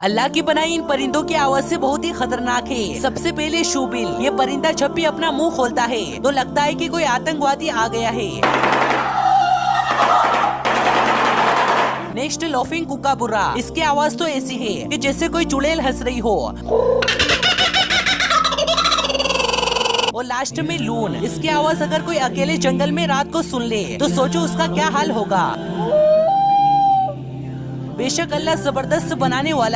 अल्लाह की बनाई इन परिंदों की आवाज से बहुत ही खतरनाक है। सबसे पहले शूबिल, ये परिंदा जब भी अपना मुंह खोलता है तो लगता है कि कोई आतंकवादी आ गया है। नेक्स्ट लॉफिंग कुकाबुरा, इसकी आवाज तो ऐसी है कि जैसे कोई चुड़ैल हंस रही हो। और लास्ट में लून, इसकी आवाज अगर कोई अकेले जंगल में रात को सुन ले तो सोचो उसका क्या हाल होगा। बेशक अल्लाह जबरदस्त बनाने वाला